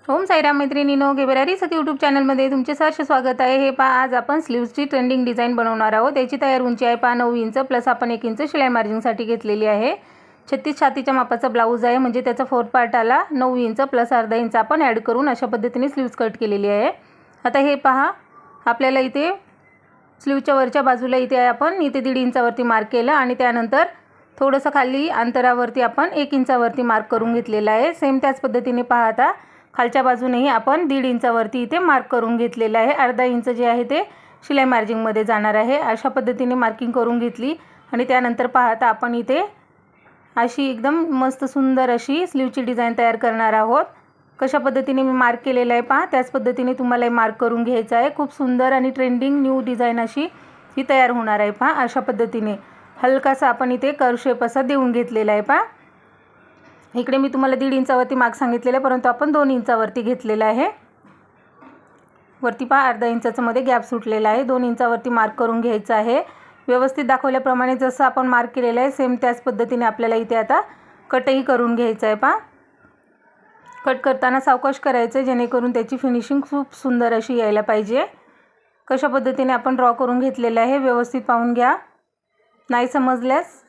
ओम साईराम मैत्रिणींनो, गेबरारी सखी यूट्यूब चॅनलमध्ये तुमचे सहर्ष स्वागत आहे। हे पहा, आज आपण स्लीव्सची ट्रेंडिंग डिझाइन बनवणार आहोत। याची तयार उंची आहे पहा 9 इंच प्लस आपण 1 इंच शिलाई मार्जिनसाठी घेतलेली आहे। 36 छातीच्या मापाचा ब्लाऊज आहे, म्हणजे त्याचा फोर्थ पार्ट आला 9 इंच प्लस अर्धा इंच आपण ॲड करून अशा पद्धतीने स्लीव्स कट केलेली आहे। आता हे पहा, आपल्याला इथे स्लीवच्या वरच्या बाजूला इथे आपण इथे 1.5 इंचावरती मार्क केलं आणि त्यानंतर थोडंसं खाली अंतरावरती आपण 1 इंचावरती मार्क करून घेतलेला आहे। सेम त्याच पद्धतीने पहा, आता खालच्या बाजूनेही आपण 1.5 इंचावरती इथे मार्क करून घेतलेलं आहे। अर्धा इंच जे आहे ते शिलाई मार्जिनमध्ये जाणार आहे। अशा पद्धतीने मार्किंग करून घेतली आणि त्यानंतर पहा, आता आपण इथे अशी एकदम मस्त सुंदर अशी स्लीवची डिझाइन तयार करणार आहोत। कशा पद्धतीने मी मार्क केलेलं आहे पहा, त्याच पद्धतीने तुम्हाला मार्क करून घ्यायचं आहे। खूप सुंदर आणि ट्रेंडिंग न्यू डिझाइन अशी ही तयार होणार आहे पहा। अशा पद्धतीने हलकासा आपण इथे कर्व शेप असा देऊन घेतलेला आहे पहा। इकडे मी तुम्हाला 1.5 इंचावरती मार्क सांगितलेला आहे, परंतु आपण 2 इंचावरती घेतलेला आहे। वरती पहा अर्धा इंचाचा मध्ये गॅप सुटलेला आहे। 2 इंचावरती मार्क करून घ्यायचं आहे। व्यवस्थित दाखवल्याप्रमाणे जसं आपण मार्क केलेलं आहे सेम त्याच पद्धतीने आपल्याला इथे आता कटही करून घ्यायचं आहे पहा। कट करताना सावकाश करायचं, जेणेकरून त्याची फिनिशिंग खूप सुंदर अशी यायला पाहिजे। कशा पद्धतीने आपण ड्रॉ करून घेतलेलं आहे व्यवस्थित पाहून घ्या। नाही समजल्यास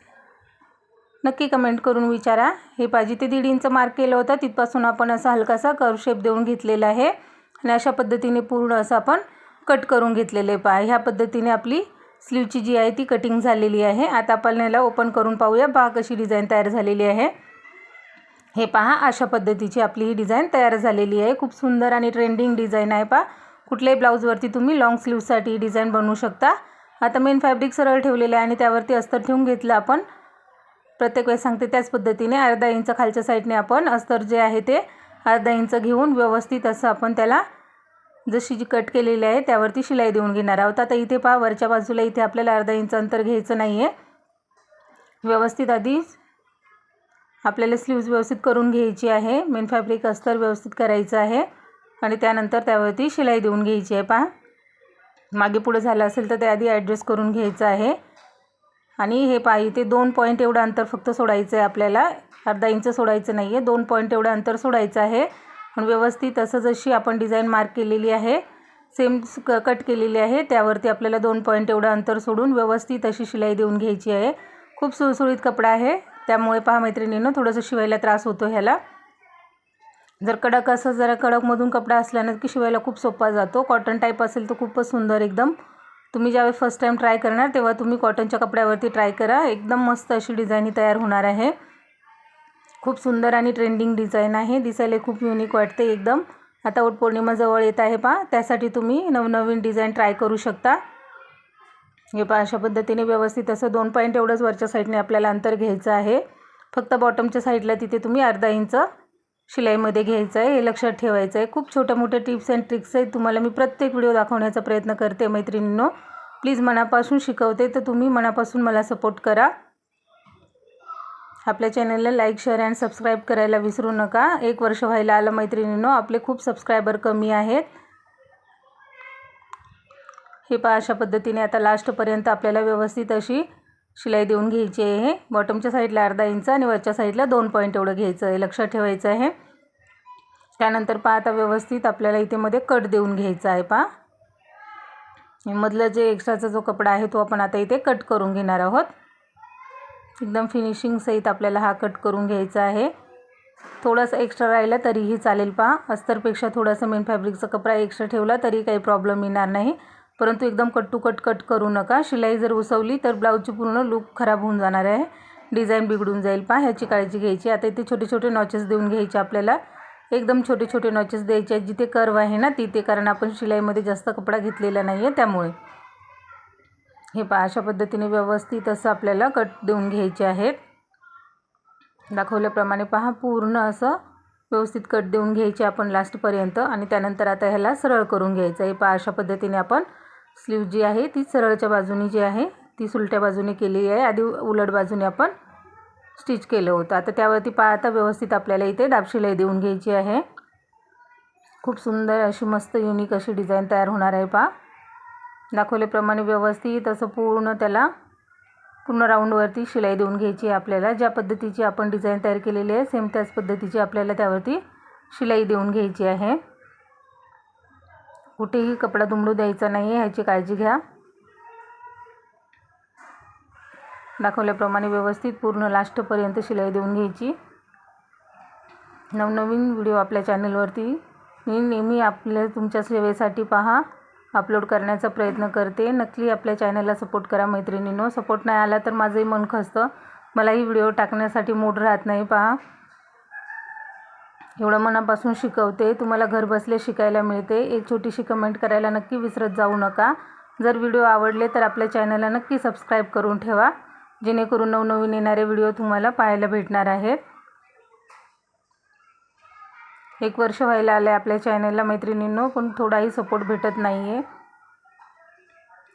नक्की कमेंट करून विचारा। हे पाहिजे ते 1.5 इंच मार्क केलं होतं, तिथपासून आपण असा हलकासा कर्व शेप देऊन घेतलेला आहे आणि अशा पद्धतीने पूर्ण असं आपण कट करून घेतलेले पहा। ह्या पद्धतीने आपली स्लीवची जी आहे ती कटिंग झालेली आहे। आता आपण याला ओपन करून पाहूया, पहा कशी डिझाइन तयार झालेली आहे। हे पहा, अशा पद्धतीची आपली ही डिझाइन तयार झालेली आहे। खूप सुंदर आणि ट्रेंडिंग डिझाइन आहे पहा। कुठल्याही ब्लाऊजवरती तुम्ही लॉंग स्लीवसाठी डिझाइन बनवू शकता। आता मेन फॅब्रिक सरळ ठेवलेलं आहे आणि त्यावरती अस्तर ठेवून घेतलं आपण। प्रत्येक वेळेस सांगते त्याच पद्धतीने अर्धा इंच खालच्या साईडने आपण अस्तर जे आहे ते अर्धा इंच घेऊन व्यवस्थित असं आपण त्याला जशी जी कट केलेली आहे त्यावरती शिलाई देऊन घेणार आहोत। आता इथे पहा, वरच्या बाजूला इथे आपल्याला अर्धा इंच अंतर घ्यायचं नाही आहे। व्यवस्थित आधी आपल्याला स्लीव्स व्यवस्थित करून घ्यायची आहे। मेन फॅब्रिक अस्तर व्यवस्थित करायचं आहे आणि त्यानंतर त्यावरती शिलाई देऊन घ्यायची आहे पहा। मागे पुढे झालं असेल तर ते आधी ॲडजस्ट करून घ्यायचं आहे। आणि हे पहा, इथे 2 पॉईंट एवढं अंतर फक्त सोडायचं आहे आपल्याला, अर्धा इंच सोडायचं नाही आहे, 2 पॉईंट एवढं अंतर सोडायचं आहे। आणि व्यवस्थित असं जशी आपण डिझाइन मार्क केलेली आहे सेम कट केलेली आहे त्यावरती आपल्याला 2 पॉईंट एवढं अंतर सोडून व्यवस्थित अशी शिलाई देऊन घ्यायची आहे। खूप सुळसुळीत कपडा आहे, त्यामुळे पहा मैत्रिणींनो थोडंसं शिवायला त्रास होतो ह्याला। जर कडक असं जरा कडकमधून कपडा असल्यानं की शिवायला खूप सोपा जातो। कॉटन टाईप असेल तर खूपच सुंदर एकदम। तुम्ही ज्यावेळी फर्स्ट टाइम ट्राय करणार तेव्हा तुम्ही कॉटनच्या कपड्यावरती ट्राय करा, एकदम मस्त अशी डिझाइन ही तयार होणार आहे। खूप सुंदर आणि ट्रेंडिंग डिझाइन आहे, दिसायला खूप युनिक वाटते एकदम। आता वटपौर्णिमा जवळ येत आहे पहा, त्यासाठी तुम्ही नवनवीन डिझाइन ट्राय करू शकता। हे पहा, अशा पद्धतीने व्यवस्थित असं 2 पॉईंट एवढंच वरच्या साईडने आपल्याला अंतर घ्यायचं आहे। फक्त बॉटमच्या साईडला तिथे तुम्ही अर्धा इंच शिलाईमध्ये घ्यायचं आहे, हे लक्षात ठेवायचं आहे। खूप छोट्या मोठ्या टिप्स अँड ट्रिक्स आहेत, तुम्हाला मी प्रत्येक व्हिडिओ दाखवण्याचा प्रयत्न करते मैत्रिणींनो। प्लीज मनापासून शिकवते तर तुम्ही मनापासून मला सपोर्ट करा। आपल्या चॅनलला लाईक शेअर अँड सबस्क्राईब करायला विसरू नका। 1 वर्ष व्हायला आलं मैत्रिणींनो, आपले खूप सबस्क्रायबर कमी आहेत। हे पहा, अशा पद्धतीने आता लास्टपर्यंत आपल्याला व्यवस्थित अशी शिलाई देऊन घ्यायची आहे। बॉटमच्या साईडला अर्धा इंच आणि वरच्या साईडला 2 पॉईंट एवढं घ्यायचं आहे, लक्षात ठेवायचं आहे। त्यानंतर पहा, आता व्यवस्थित आपल्याला इथे मध्ये कट देऊन घ्यायचा आहे पहा। मधलं जे एक्स्ट्राचा जो कपडा आहे तो आपण आता इथे कट करून घेणार आहोत। एकदम फिनिशिंग सहित आपल्याला हा कट करून घ्यायचा आहे। थोडासा एक्स्ट्रा राहिला तरीही चालेल पहा। अस्तरपेक्षा थोडासा मेन फॅब्रिकचा कपडा एक्स्ट्रा ठेवला तरी काही प्रॉब्लेम येणार नाही, परंतु एकदम कट टू कट कट करू नका। शिलाई जर उसवली तर ब्लाऊजची पूर्ण लुक खराब होऊन जाणार आहे, डिझाइन बिघडून जाईल पहा, ह्याची काळजी घ्यायची। आता इथे छोटे छोटे नॉचेस देऊन घ्यायचे आपल्याला, एकदम छोटे छोटे नॉचेस द्यायचे आहेत जिथे कर्व आहे ना तिथे, कारण आपण शिलाईमध्ये जास्त कपडा घेतलेला नाही आहे त्यामुळे। हे पहा, अशा पद्धतीने व्यवस्थित असं आपल्याला कट देऊन घ्यायचे आहेत। दाखवल्याप्रमाणे पहा, पूर्ण असं व्यवस्थित कट देऊन घ्यायचे आपण लास्टपर्यंत आणि त्यानंतर आता ह्याला सरळ करून घ्यायचं आहे पहा। अशा पद्धतीने आपण स्लीव जी आहे ती सरळच्या बाजूने जी आहे ती उलट्या बाजूने केलेली आहे, आधी उलट बाजूने आपण स्टिच केलं होतं। आता त्यावरती पहा, आता व्यवस्थित आपल्याला इथे दाब शिलाई देऊन घ्यायची आहे। खूप सुंदर अशी मस्त युनिक अशी डिझाइन तयार होणार आहे पहा। दाखवल्याप्रमाणे व्यवस्थित असं पूर्ण त्याला पूर्ण राऊंडवरती शिलाई देऊन घ्यायची आहे आपल्याला। ज्या पद्धतीची आपण डिझाइन तयार केलेली आहे सेम त्याच पद्धतीची आपल्याला त्यावरती शिलाई देऊन घ्यायची आहे. कुठेही कपडा दुमडू द्यायचा नाही ह्याची काळजी घ्या. दाखवल्याप्रमाणे व्यवस्थित पूर्ण लास्टपर्यंत शिलाई देऊन घ्यायची. नवनवीन व्हिडिओ आपल्या चॅनलवरती मी नेहमी तुमच्या सेवेसाठी अपलोड करण्याचा प्रयत्न करते. नक्की आपल्या चॅनलला सपोर्ट करा मैत्रिणींनो. सपोर्ट नाही आला तर माझंही मन खचतं, मलाही व्हिडिओ टाकण्यासाठी मूड राहत नाही. एवढं मनापासून शिकवते, तुम्हाला घर बसल्या शिकायला मिळते. एक छोटीशी कमेंट करायला नक्की विसरत जाऊ नका. जर व्हिडिओ आवडले तर आपल्या चॅनलला नक्की सबस्क्राईब करून ठेवा, जेणेकरून नवनवीन येणारे व्हिडिओ तुम्हाला पाहायला भेटणार आहेत. 1 वर्ष व्हायला आलं आहे आपल्या चॅनलला मैत्रिणींनो, पण थोडाही सपोर्ट भेटत नाही आहे.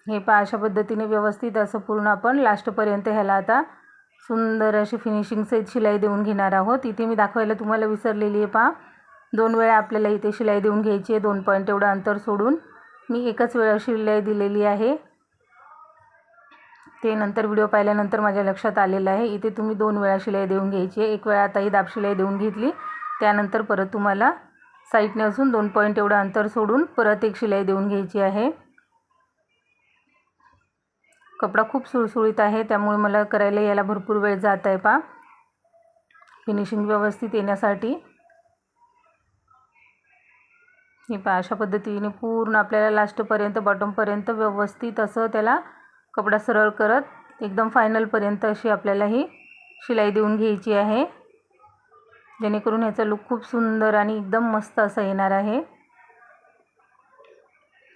हे अशा पद्धतीने व्यवस्थित असं पूर्ण आपण लास्टपर्यंत ह्याला आता सुंदर अशी फिनिशिंग सहित शिलाई देऊन घेणार आहोत. इथे मी दाखवायला तुम्हाला विसरलेली आहे 2 वेळा आपल्याला इथे शिलाई देऊन घ्यायची आहे. 2 पॉईंट एवढं अंतर सोडून मी एकच वेळा शिलाई दिलेली आहे. ते नंतर व्हिडिओ पाहिल्यानंतर माझ्या लक्षात आलेलं आहे. इथे तुम्ही 2 वेळा शिलाई देऊन घ्यायची आहे. 1 वेळा आताही दाब शिलाई देऊन घेतली, त्यानंतर परत तुम्हाला साईडने असून 2 पॉईंट एवढं अंतर सोडून परत एक शिलाई देऊन घ्यायची आहे. कपडा खूप सुळसुळीत आहे, त्यामुळे मला करायला याला भरपूर वेळ जात आहे फिनिशिंग व्यवस्थित येण्यासाठी. हे अशा पद्धतीने पूर्ण आपल्याला लास्टपर्यंत बॉटमपर्यंत व्यवस्थित असं त्याला कपडा सरळ करत एकदम फायनलपर्यंत अशी आपल्याला ही शिलाई देऊन घ्यायची आहे, जेणेकरून ह्याचा लुक खूप सुंदर आणि एकदम मस्त असा येणार आहे.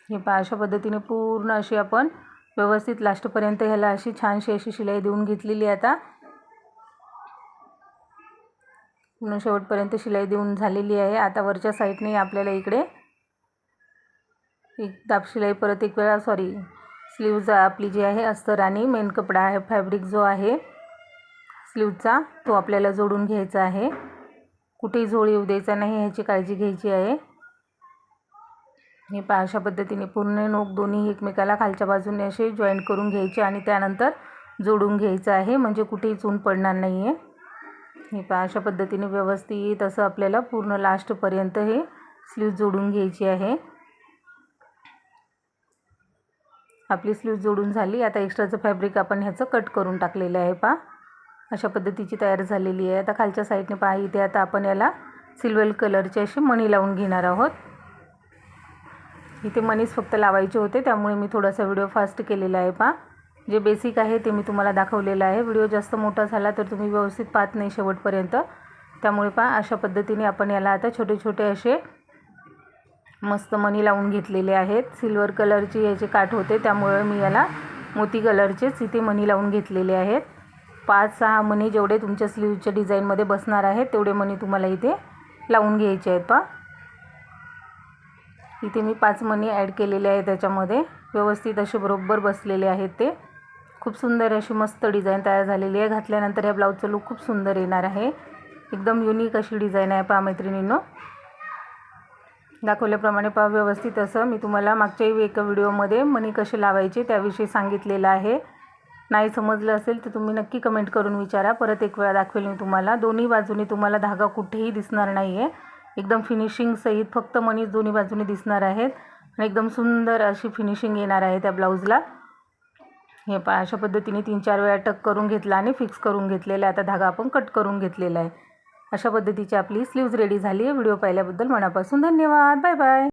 हे अशा पद्धतीने पूर्ण अशी आपण व्यवस्थित लास्टपर्यंत ह्याला अशी छानशी अशी शिलाई देऊन घेतलेली आहे. आता पूर्ण शेवटपर्यंत शिलाई देऊन झालेली आहे. आता वरच्या साईडने आपल्याला इकडे एक दाब शिलाई परत एक वेळा स्लीव्ज आपली जी आहे अस्तर आणि मेन कपडा आहे फॅब्रिक जो आहे स्लीवचा तो आपल्याला जोडून घ्यायचा आहे. कुठेही झोळ येऊ द्यायचा नाही ह्याची काळजी घ्यायची आहे. हे अशा पद्धतीने पूर्ण नोक दोन्ही एकमेकाला खालच्या बाजूने असे जॉईंट करून घ्यायचे आणि त्यानंतर जोडून घ्यायचं आहे, म्हणजे कुठेही चून पडणार नाही आहे. हे अशा पद्धतीने व्यवस्थित असं आपल्याला पूर्ण लास्टपर्यंत हे स्लीव जोडून घ्यायची आहे. आपली स्लीव जोडून झाली. आता एक्स्ट्राचं फॅब्रिक आपण ह्याचं कट करून टाकलेलं आहे अशा पद्धतीची तयार झालेली आहे. आता खालच्या साईडने इथे आता आपण याला सिल्वर कलरची अशी मणी लावून घेणार आहोत. इथे मनीच फक्त लावायचे होते, त्यामुळे मी थोडासा व्हिडिओ फास्ट केलेला आहे जे बेसिक आहे ते मी तुम्हाला दाखवलेलं आहे. व्हिडिओ जास्त मोठा झाला तर तुम्ही व्यवस्थित पाहत नाही शेवटपर्यंत, त्यामुळे अशा पद्धतीने आपण याला आता छोटे छोटे असे मस्त मणी लावून घेतलेले आहेत. सिल्वर कलरची याचे काठ होते, त्यामुळे मी याला मोती कलरचेच इथे मणी लावून घेतलेले आहेत. 5-6 मणी जेवढे तुमच्या स्लीवच्या डिझाईनमध्ये बसणार आहेत तेवढे मणी तुम्हाला इथे लावून घ्यायचे आहेत इथे मी 5 मणी ॲड केलेले आहेत. त्याच्यामध्ये व्यवस्थित असे बरोबर बसलेले आहेत. ते खूप सुंदर अशी मस्त डिझाईन तयार झालेली आहे. घातल्यानंतर या ब्लाऊजचं लुक खूप सुंदर येणार आहे. एकदम युनिक अशी डिझाईन आहे मैत्रिणींनो. दाखवल्याप्रमाणे व्यवस्थित असं मी तुम्हाला मागच्याही एका व्हिडिओमध्ये मणी कसे लावायचे त्याविषयी सांगितलेलं आहे. नाही समजलं असेल तर तुम्ही नक्की कमेंट करून विचारा. परत एक वेळा दाखवेल मी तुम्हाला. दोन्ही बाजूने तुम्हाला धागा कुठेही दिसणार नाही आहे. एकदम फिनिशिंग सहित फक्त मणी दोन्ही बाजूने दिसणार आहेत आणि एकदम सुंदर अशी फिनिशिंग येणार आहे त्या ब्लाऊजला. हे अशा पद्धतीने 3-4 वेळा टक करून घेतला आणि फिक्स करून घेतलेला. आता धागा आपण कट करून घेतलेला आहे. अशा पद्धतीची आपली स्लीव्ज रेडी झाली आहे. व्हिडिओ पाहिल्याबद्दल मनापासून धन्यवाद. Bye bye.